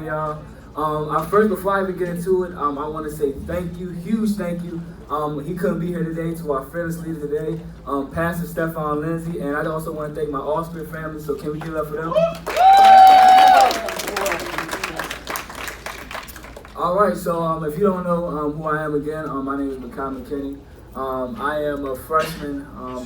y'all. Before I even get into it, I want to say thank you, huge thank you. He couldn't be here today, to our fearless leader today, Pastor Stephawn Lindsay, and I also want to thank my Offspring family, so can we give it up for them? All right, so if you don't know who I am again, my name is Makai McKinney. I am a freshman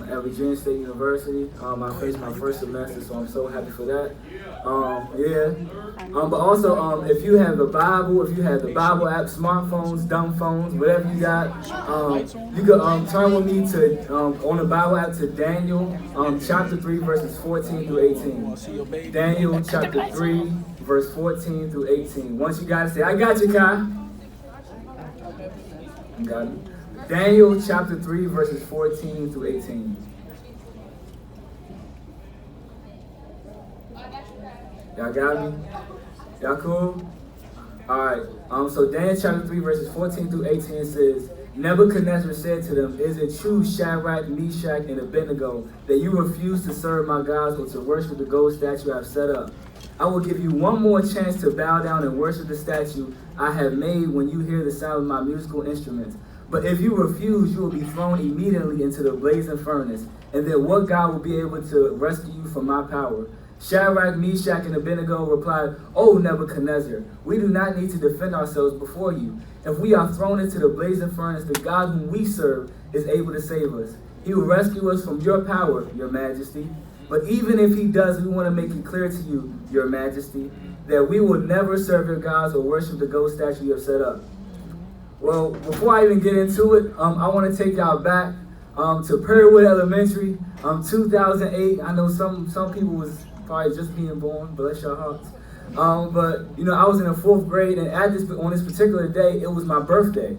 at Virginia State University. I faced my first semester, so I'm so happy for that. But also, if you have the Bible, if you have the Bible app, smartphones, dumb phones, whatever you got, you can turn with me to on the Bible app to Daniel chapter 3, verses 14 through 18. Daniel chapter 3, verse 14 through 18. Once you got it, say, I got you, Kai. You got it. Daniel chapter 3, verses 14 through 18. Y'all got me? Y'all cool? Alright, so Daniel chapter 3, verses 14 through 18 says, Nebuchadnezzar said to them, Is it true, Shadrach, Meshach, and Abednego, that you refuse to serve my gods or to worship the gold statue I have set up? I will give you one more chance to bow down and worship the statue I have made when you hear the sound of my musical instruments. But if you refuse, you will be thrown immediately into the blazing furnace, and then what God will be able to rescue you from my power? Shadrach, Meshach, and Abednego replied, O Nebuchadnezzar, we do not need to defend ourselves before you. If we are thrown into the blazing furnace, the God whom we serve is able to save us. He will rescue us from your power, your majesty. But even if he does, we want to make it clear to you, your majesty, that we will never serve your gods or worship the gold statue you have set up. Well, before I even get into it, I want to take y'all back to Perrywood Elementary, 2008. I know some people was probably just being born, bless your hearts. But I was in the 4th grade, and on this particular day, it was my birthday.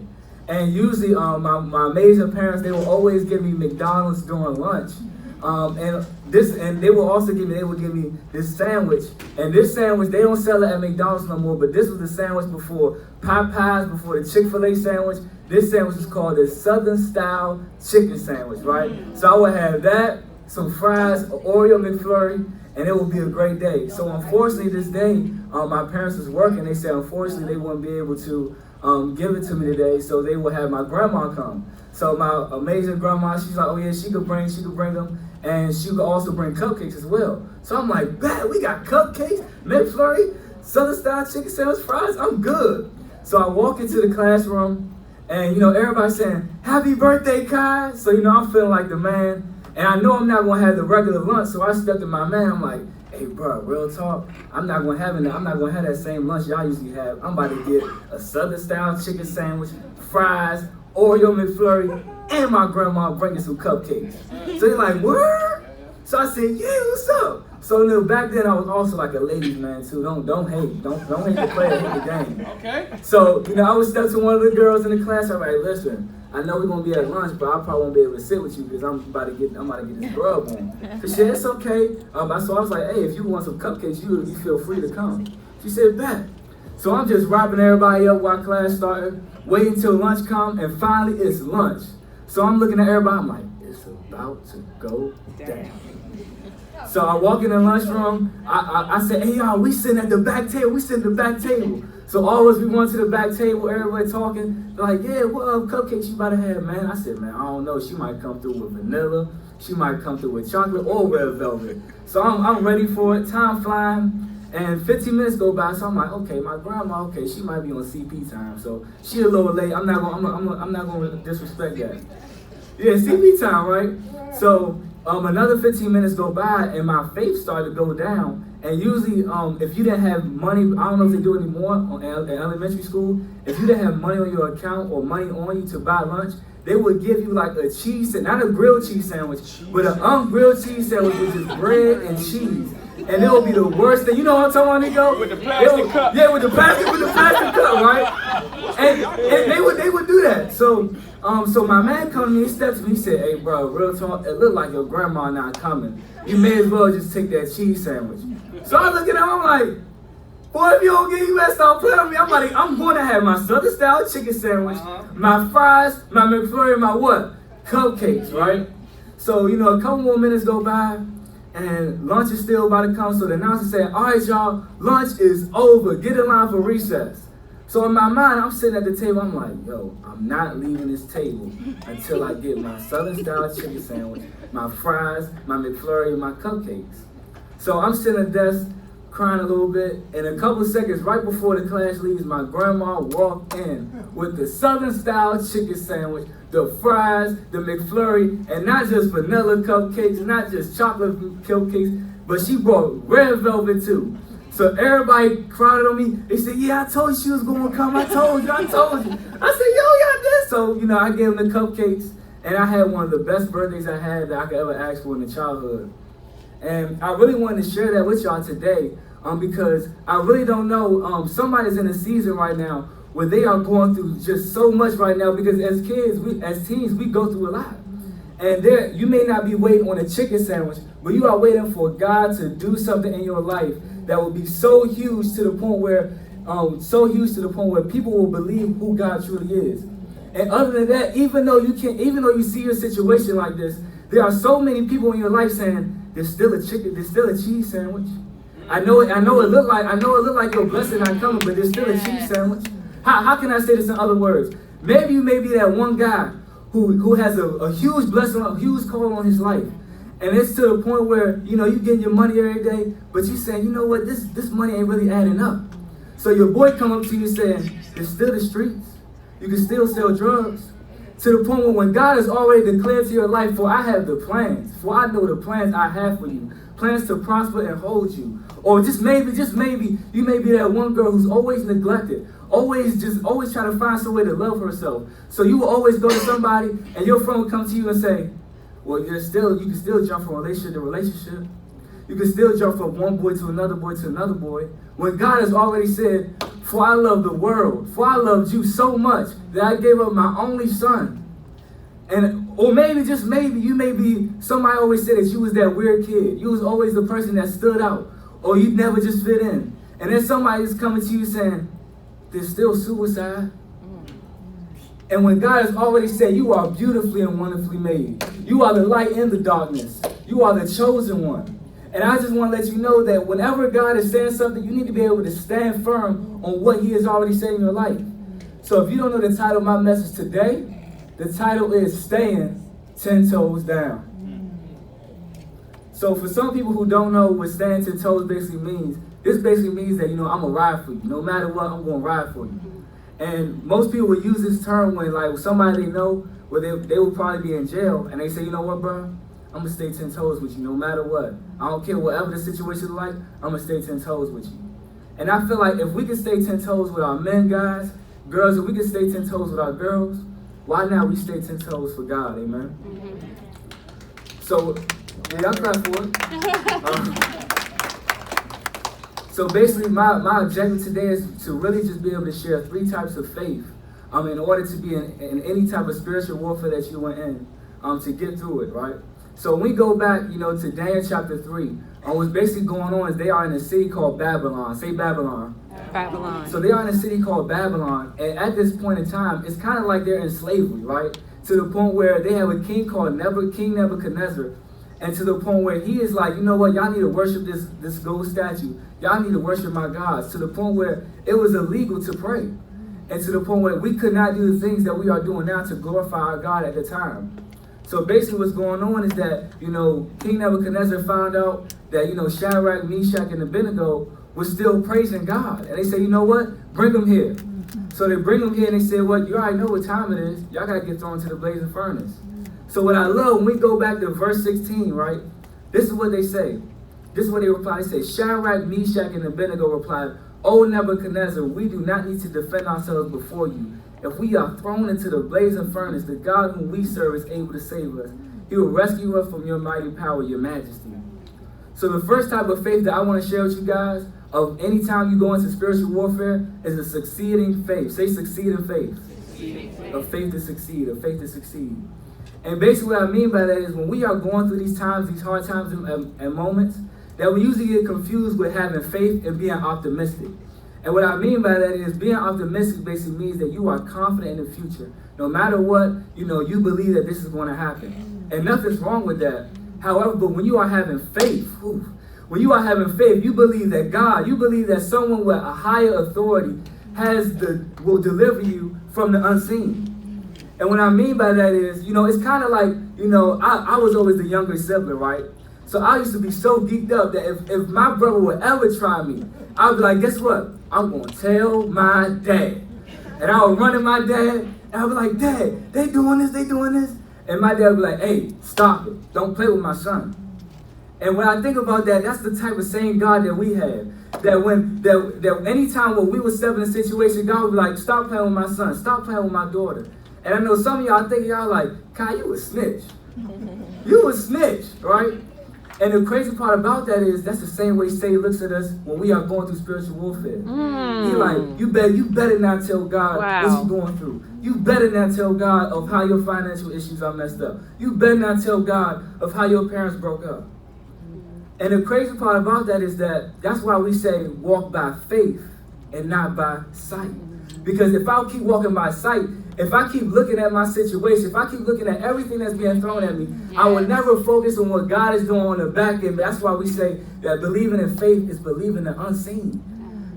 And usually, my amazing parents, they will always give me McDonald's during lunch. And they would give me this sandwich. And this sandwich, they don't sell it at McDonald's no more, but this was the sandwich before Popeyes, before the Chick-fil-A sandwich. This sandwich is called the Southern Style Chicken Sandwich, right? So I would have that, some fries, an Oreo McFlurry, and it would be a great day. So unfortunately this day, my parents was working. They said unfortunately they wouldn't be able to give it to me today, so they would have my grandma come. So my amazing grandma, she's like, oh yeah, she could bring them. And she could also bring cupcakes as well. So I'm like, bet, we got cupcakes, McFlurry, Southern Style Chicken Sandwich, fries, I'm good. So I walk into the classroom, and everybody's saying, happy birthday, Kai. So I'm feeling like the man, and I know I'm not gonna have the regular lunch, so I stepped to my man, I'm like, hey bro, real talk, I'm not gonna have that same lunch y'all usually have. I'm about to get a Southern Style Chicken Sandwich, fries, Oreo McFlurry, and my grandma bringing some cupcakes. So he's like, what? So I said, yeah, what's up? So back then I was also like a ladies man too. Don't hate. Don't hate the player, hate the game. Okay. So, I would step to one of the girls in the class, I'm like, listen, I know we're gonna be at lunch, but I probably won't be able to sit with you because I'm about to get this grub on. She said, it's okay. So I was like, hey, if you want some cupcakes, you feel free to come. She said, bet. So I'm just wrapping everybody up while class started, waiting till lunch come, and finally it's lunch. So I'm looking at everybody, I'm like, it's about to go down. So I walk in the lunchroom, I said, hey y'all, we sitting at the back table, So all of us, we went to the back table, everybody talking, they're like, yeah, what cupcakes you about to have, man? I said, man, I don't know, she might come through with vanilla, she might come through with chocolate or red velvet. So I'm ready for it, time flying. And 15 minutes go by, so I'm like, okay, my grandma, okay, she might be on CP time, so she a little late. I'm not gonna disrespect that. Yeah, CP time, right? So another 15 minutes go by, and my faith started to go down. And usually, if you didn't have money, I don't know if they do it anymore in elementary school. If you didn't have money on your account or money on you to buy lunch, they would give you like a cheese, not a grilled cheese sandwich, but an ungrilled cheese sandwich with just bread and cheese. And it would be the worst thing. You know what I'm talking about, Nico? With the plastic cup. Yeah, with the plastic cup, right? And they would do that. So my man come to me, he stepped to me, he said, hey bro, real talk, it look like your grandma not coming. You may as well just take that cheese sandwich. So I look at him, I'm like, boy, if you don't get, you better stop playing with me. I'm like, I'm going to have my Southern Style Chicken Sandwich, my fries, my McFlurry, my what? Cupcakes, right? So, a couple more minutes go by, and lunch is still about to come. So the announcer said, all right, y'all, lunch is over. Get in line for recess. So in my mind, I'm sitting at the table. I'm like, yo, I'm not leaving this table until I get my Southern-style chicken sandwich, my fries, my McFlurry, and my cupcakes. So I'm sitting at the desk, crying a little bit, and a couple seconds right before the class leaves, my grandma walked in with the Southern-style chicken sandwich, the fries, the McFlurry, and not just vanilla cupcakes, not just chocolate cupcakes, but she brought red velvet too. So everybody crowded on me. They said, yeah, I told you she was going to come. I told you. I said, yo, y'all did. So, I gave them the cupcakes, and I had one of the best birthdays I had that I could ever ask for in the childhood. And I really wanted to share that with y'all today because I really don't know. Somebody's in a season right now where they are going through just so much right now because as teens, we go through a lot. And you may not be waiting on a chicken sandwich, but you are waiting for God to do something in your life that will be so huge to the point where people will believe who God truly is. And other than that, even though you see your situation like this, there are so many people in your life saying, there's still a cheese sandwich. I know it look like your blessing not coming, but there's still a cheese sandwich. How can I say this in other words? Maybe you may be that one guy who has a huge blessing, a huge call on his life. And it's to the point where, you getting your money every day, but you saying, you know what, this money ain't really adding up. So your boy come up to you saying, there's still the streets. You can still sell drugs. To the point where when God has already declared to your life, for I have the plans, for I know the plans I have for you, plans to prosper and hold you. Or just maybe, you may be that one girl who's always neglected, always trying to find some way to love herself. So you will always go to somebody and your friend will come to you and say, well, you can still jump from relationship to relationship. You can still jump from one boy to another boy to another boy. When God has already said, for I love the world, for I loved you so much that I gave up my only son. Or maybe, just maybe, you may be, somebody always said that you was that weird kid. You was always the person that stood out. Or you never just fit in. And then somebody is coming to you saying, there's still suicide. And when God has already said, you are beautifully and wonderfully made. You are the light in the darkness. You are the chosen one. And I just want to let you know that whenever God is saying something, you need to be able to stand firm on what he has already said in your life. So if you don't know the title of my message today, the title is Staying 10 Toes Down. So for some people who don't know what staying 10 toes basically means, this basically means that, I'm going to ride for you. No matter what, I'm going to ride for you. And most people will use this term when, like, somebody they know, where they will probably be in jail, and they say, you know what, bro? I'm going to stay 10 toes with you no matter what. I don't care whatever the situation is like, I'm going to stay 10 toes with you. And I feel like if we can stay 10 toes with our men, guys, girls, if we can stay 10 toes with our girls, why not we stay 10 toes for God, amen? So, y'all clap for it. So basically, my objective today is to really just be able to share 3 types of faith in order to be in any type of spiritual warfare that you went in to get through it, right? So when we go back, to Daniel chapter 3, what's basically going on is they are in a city called Babylon. Say Babylon. Babylon. So they are in a city called Babylon, and at this point in time, it's kind of like they're in slavery, right? To the point where they have a king called King Nebuchadnezzar, and to the point where he is like, you know what, y'all need to worship this gold statue. Y'all need to worship my gods. To the point where it was illegal to pray. And to the point where we could not do the things that we are doing now to glorify our God at the time. So basically what's going on is that, King Nebuchadnezzar found out that, Shadrach, Meshach, and Abednego was still praising God. And they said, you know what, bring them here. So they bring them here and they said, well, you already know what time it is. Y'all got to get thrown to the blazing furnace. So what I love, when we go back to verse 16, right, this is what they say. This is what they reply. They say, Shadrach, Meshach, and Abednego replied, O Nebuchadnezzar, we do not need to defend ourselves before you. If we are thrown into the blazing furnace, the God whom we serve is able to save us. He will rescue us from your mighty power, your majesty. So the first type of faith that I want to share with you guys, of any time you go into spiritual warfare, is a succeeding faith. Say succeeding faith. A faith to succeed, a faith to succeed. And basically what I mean by that is when we are going through these times, these hard times and moments, that we usually get confused with having faith and being optimistic. And what I mean by that is being optimistic basically means that you are confident in the future. No matter what, you believe that this is going to happen. And nothing's wrong with that. However, but when you are having faith, when you are having faith, you believe that God, you believe that someone with a higher authority will deliver you from the unseen. And what I mean by that is, it's kind of like, I was always the younger sibling, right? So I used to be so geeked up that if my brother would ever try me, I would be like, guess what? I'm going to tell my dad. And I would run to my dad, and I would be like, Dad, they doing this. And my dad would be like, hey, stop it. Don't play with my son. And when I think about that, that's the type of same God that we have. That anytime when we would step in a situation, God would be like, stop playing with my son. Stop playing with my daughter. And I know some of y'all think y'all like, Kai, you a snitch. You a snitch, right? And the crazy part about that is that's the same way Satan looks at us when we are going through spiritual warfare. He like, you better not tell God what you're going through. You better not tell God of how your financial issues are messed up. You better not tell God of how your parents broke up. And the crazy part about that is that's why we say walk by faith and not by sight. Because if I keep walking by sight, if I keep looking at my situation, if I keep looking at everything that's being thrown at me, I will never focus on what God is doing on the back end. That's why we say that believing in faith is believing the unseen.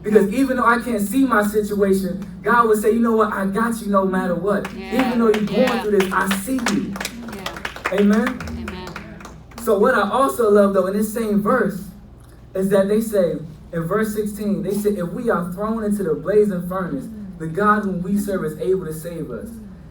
Because even though I can't see my situation, God will say, you know what, I got you no matter what. Even though you're going through this, I see you. Amen? So what I also love, though, in this same verse, is that they say, in verse 16, they say, if we are thrown into the blazing furnace, the God whom we serve is able to save us.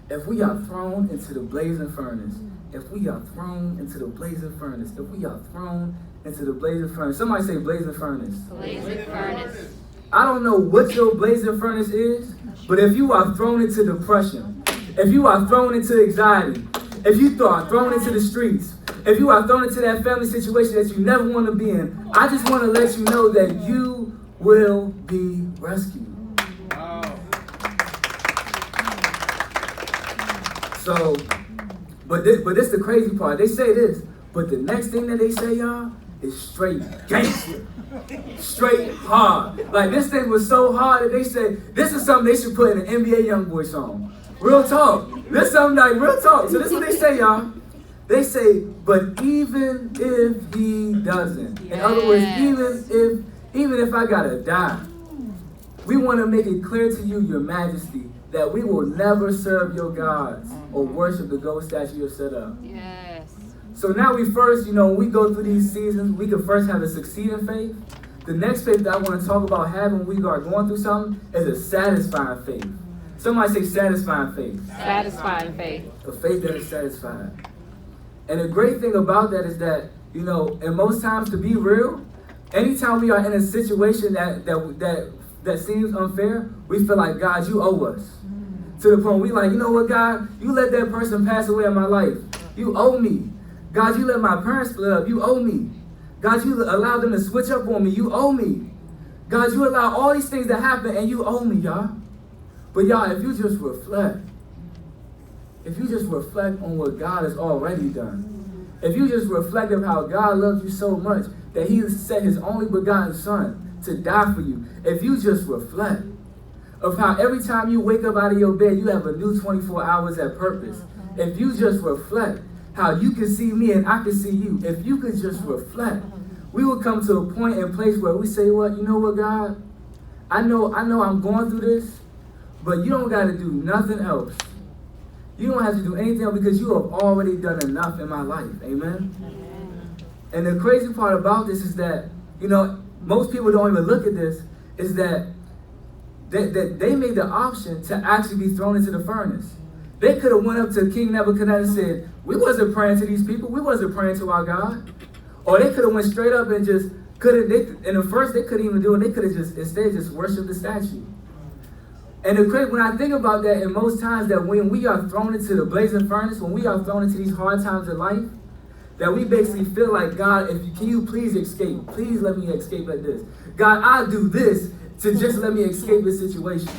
If we are thrown into the blazing furnace, if we are thrown into the blazing furnace, if we are thrown into the blazing furnace. Somebody say blazing furnace. Blazing furnace. I don't know what your blazing furnace is, but if you are thrown into depression, if you are thrown into anxiety, if you are thrown into the streets, if you are thrown into that family situation that you never want to be in, I just want to let you know that you will be rescued. So, but this the crazy part. They say this, but the next thing that they say, y'all, is straight gangster. Straight hard. Like, this thing was so hard that they said, this is something they should put in an NBA Youngboy song. Real talk. This is something like real talk. So this is what they say, y'all. They say, but even if he doesn't. In other words, even if I gotta die, we want to make it clear to you, your majesty, that we will never serve your gods or worship the gold statue you have set up. Yes. So now we first, when we go through these seasons, we can first have a succeeding faith. The next faith that I want to talk about having when we are going through something is a satisfying faith. Somebody say satisfying faith. Satisfying faith. A faith that is satisfied. And the great thing about that is that, and most times, to be real, anytime we are in a situation that seems unfair, we feel like, God, you owe us. To the point we like, you know what, God, you let that person pass away in my life. You owe me. God, you let my parents split up. You owe me. God, you allowed them to switch up on me. You owe me. God, you allow all these things to happen and you owe me, y'all. But y'all, if you just reflect on what God has already done, if you just reflect on how God loves you so much that he sent his only begotten son to die for you, if you just reflect of how every time you wake up out of your bed, you have a new 24 hours at purpose. If you just reflect how you can see me and I can see you, if you could just reflect, we will come to a point and place where we say, what, you know what, God? I know I'm going through this, but you don't got to do nothing else. You don't have to do anything else because you have already done enough in my life. Amen? And the crazy part about this is that, most people don't even look at this, is that they made the option to actually be thrown into the furnace. They could have went up to King Nebuchadnezzar and said, we wasn't praying to these people. We wasn't praying to our God. Or they could have went straight up and just in the first they couldn't even do it. They could have just worshiped the statue. And when I think about that, and most times that when we are thrown into the blazing furnace, when we are thrown into these hard times in life, that we basically feel like, God, can you please escape? Please let me escape like this. God, I'll do this to just let me escape this situation.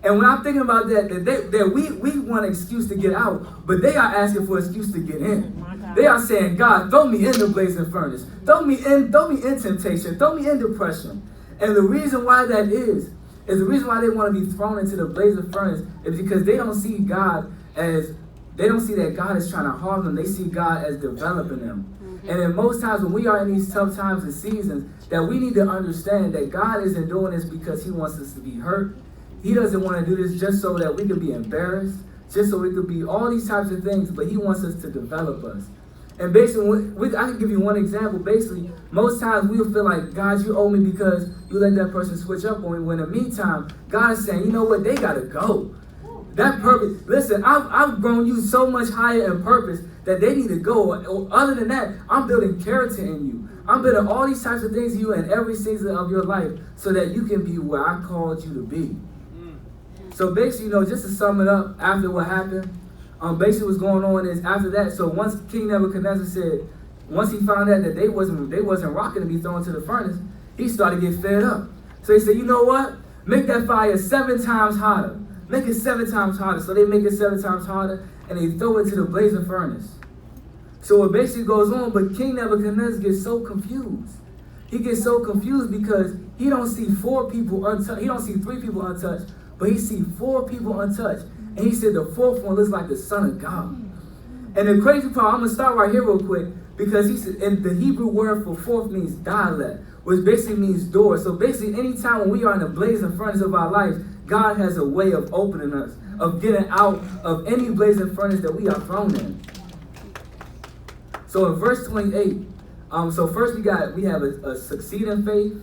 And when I'm thinking about that we want an excuse to get out, but they are asking for an excuse to get in. They are saying, God, throw me in the blazing furnace. Throw me in temptation. Throw me in depression. And the reason why that is the reason why they want to be thrown into the blazing furnace is because they don't see God as they don't see that God is trying to harm them. They see God as developing them. And then most times when we are in these tough times and seasons, that we need to understand that God isn't doing this because he wants us to be hurt. He doesn't want to do this just so that we can be embarrassed, just so we could be all these types of things, but he wants us to develop us. And basically, I can give you one example. Basically, most times we'll feel like, God, you owe me because you let that person switch up on me. When in the meantime, God is saying, you know what, they got to go. That purpose, listen, I've grown you so much higher in purpose that they need to go. Other than that, I'm building character in you. I'm building all these types of things in you in every season of your life so that you can be where I called you to be. So basically, just to sum it up, after what happened, basically what's going on is after that, so once King Nebuchadnezzar said, once he found out that they wasn't rocking to be thrown to the furnace, he started to get fed up. So he said, you know what? Make that fire 7 times hotter. Make it 7 times hotter. So they make it 7 times hotter, and they throw it to the blazing furnace. So it basically goes on, but King Nebuchadnezzar gets so confused. He gets so confused because he don't see 4 people untouched. He don't see 3 people untouched, but he see 4 people untouched. And he said the 4th one looks like the Son of God. And the crazy part, I'm going to start right here real quick, because he said, and the Hebrew word for 4th means dialect, which basically means door. So basically, anytime when we are in the blazing furnace of our lives, God has a way of opening us, of getting out of any blazing furnace that we are thrown in. So in verse 28, so first we have a succeeding faith,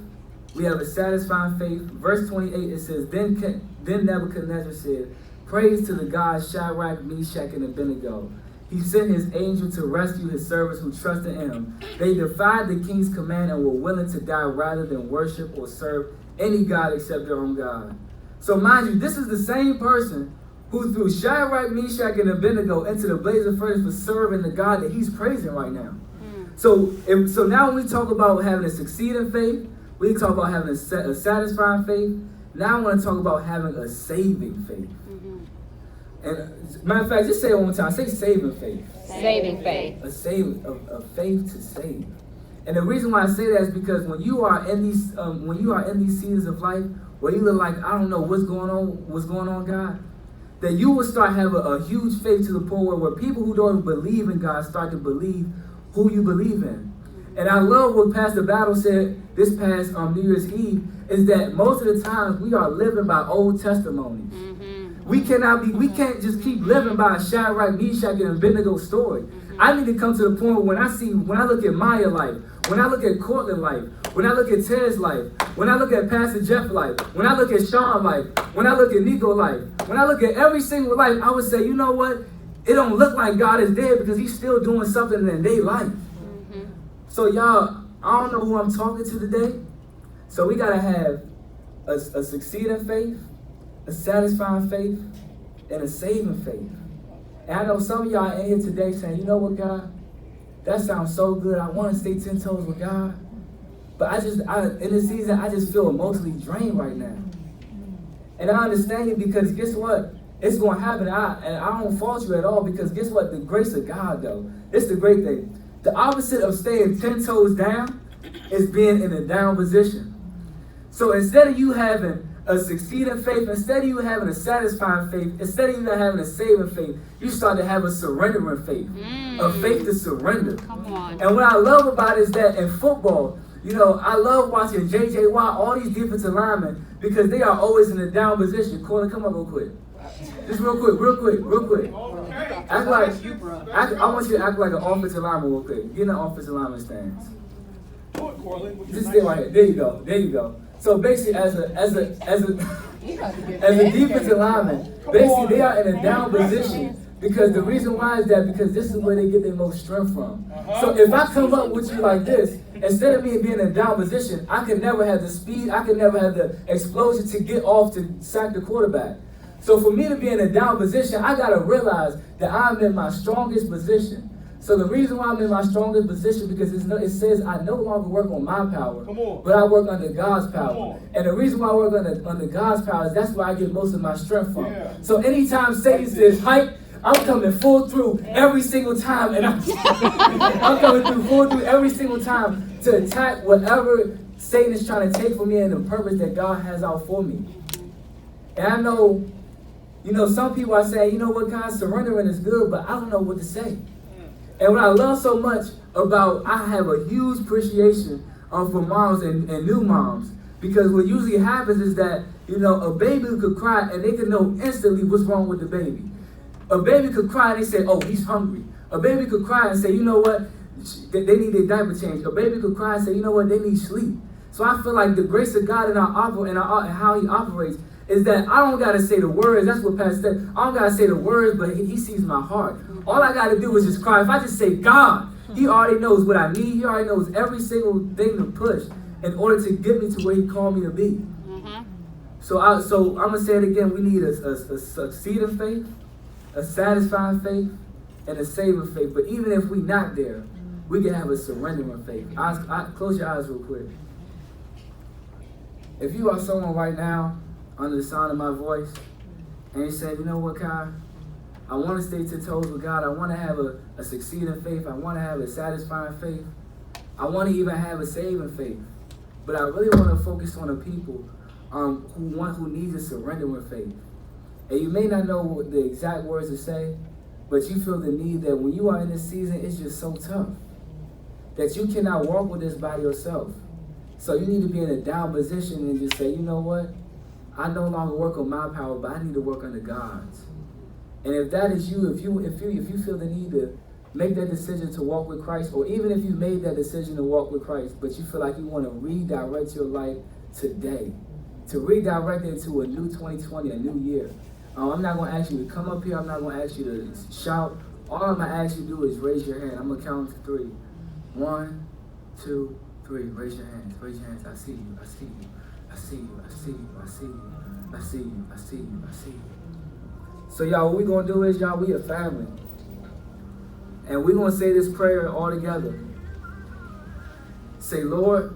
we have a satisfying faith. Verse 28, it says, Then Nebuchadnezzar said, Praise to the God Shadrach, Meshach, and Abednego. He sent his angel to rescue his servants who trusted in him. They defied the king's command and were willing to die rather than worship or serve any god except their own God. So mind you, this is the same person who threw Shadrach, Meshach, and Abednego into the blazing furnace for serving the God that he's praising right now. So now when we talk about having a succeeding faith, we talk about having a satisfying faith. Now I want to talk about having a saving faith. And matter of fact, just say it one more time. Say saving faith. Saving faith. A faith to save. And the reason why I say that is because when you are in these seasons of life where you look like, I don't know what's going on, God, that you will start having a huge faith to the point where people who don't believe in God start to believe who you believe in. And I love what Pastor Battle said this past New Year's Eve, is that most of the times we are living by old testimonies. We can't just keep living by a Shadrach, Meshach, and Abednego story. I need to come to the point where when I look at Maya's life, when I look at Cortland's life, when I look at Ted's life, when I look at Pastor Jeff's life, when I look at Sean's life, when I look at Nico's life, when I look at every single life, I would say, you know what? It don't look like God is dead because he's still doing something in their life. So y'all, I don't know who I'm talking to today. So we got to have a succeeding faith, a satisfying faith, and a saving faith. And I know some of y'all in here today saying, you know what, God? That sounds so good. I want to stay 10 toes with God. But in this season, I just feel emotionally drained right now. And I understand it because guess what? It's going to happen. And I don't fault you at all because guess what? The grace of God, though, it's the great thing. The opposite of staying 10 toes down is being in a down position. So instead of you having a succeeding faith, instead of you having a satisfying faith, instead of you having a saving faith, you start to have a surrendering faith, a faith to surrender. Come on. And what I love about it is that in football, I love watching J.J. Watt, all these defensive linemen, because they are always in a down position. Corner, come up real quick. Just real quick. I want you to act like an offensive lineman real quick. Get in the offensive lineman stance. Just stay right here. There you go. So basically, as a defensive lineman, basically they are in a down position because the reason why is that because this is where they get their most strength from. So if I come up with you like this, instead of me being in a down position, I can never have the speed, I can never have the explosion to get off to sack the quarterback. So for me to be in a down position, I gotta realize that I'm in my strongest position. So the reason why I'm in my strongest position because it says I no longer work on my power, but I work under God's power. And the reason why I work under God's power is that's where I get most of my strength from. Yeah. So anytime Satan says hype, I'm coming full through every single time, and I'm coming full through every single time to attack whatever Satan is trying to take from me and the purpose that God has out for me. And I know You know, some people are saying, you know what, God, surrendering is good, but I don't know what to say. And what I love so much about, I have a huge appreciation for moms and new moms. Because what usually happens is that, you know, a baby could cry and they could know instantly what's wrong with the baby. A baby could cry and they say, oh, he's hungry. A baby could cry and say, you know what, they need their diaper change. A baby could cry and say, you know what, they need sleep. So I feel like the grace of God in how he operates is that I don't got to say the words. That's what Pastor said. I don't got to say the words, but he sees my heart. All I got to do is just cry. If I just say God, he already knows what I need. He already knows every single thing to push in order to get me to where he called me to be. So I'm going to say it again. We need a succeeding faith, a satisfying faith, and a saving faith. But even if we're not there, we can have a surrendering faith. Close your eyes real quick. If you are someone right now under the sound of my voice, and you say, you know what, God, I want to stay 10 toes with God. I want to have a succeeding faith. I want to have a satisfying faith. I want to even have a saving faith. But I really want to focus on the people who needs a surrendering faith. And you may not know what the exact words to say, but you feel the need that when you are in this season, it's just so tough that you cannot walk with this by yourself. So you need to be in a down position and just say, you know what? I no longer work on my power, but I need to work under God's. And if that is you, if you feel the need to make that decision to walk with Christ, or even if you made that decision to walk with Christ, but you feel like you want to redirect your life today, to redirect it into a new 2020, a new year. I'm not going to ask you to come up here. I'm not going to ask you to shout. All I'm going to ask you to do is raise your hand. I'm going to count to 3. 1, 2, 3. Raise your hands. Raise your hands. I see you. I see you. I see you. I see you. I see you. I see you. I see you. I see you. So y'all, what we're going to do is, y'all, we a family. And we're going to say this prayer all together. Say, Lord,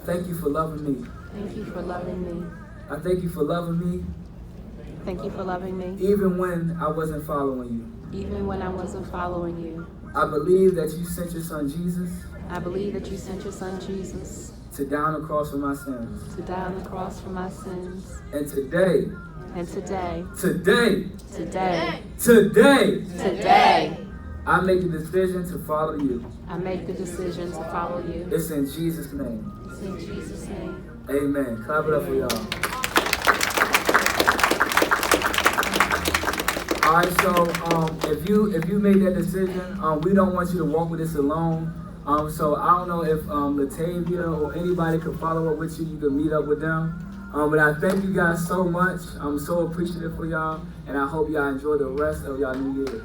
thank you for loving me. Thank you for loving me. I thank you for loving me. Thank you for loving me. Even when I wasn't following you. Even when I wasn't following you. I believe that you sent your son Jesus. I believe that you sent your son Jesus. To die on the cross for my sins. To die on the cross for my sins. And today. And today. Today. Today. Today. Today. I make the decision to follow you. I make the decision to follow you. It's in Jesus' name. It's in Jesus' name. Amen. Clap it up for y'all. All right, so if you made that decision, we don't want you to walk with this alone. So I don't know if Latavia or anybody could follow up with you. You can meet up with them. But I thank you guys so much. I'm so appreciative for y'all, and I hope y'all enjoy the rest of y'all new year.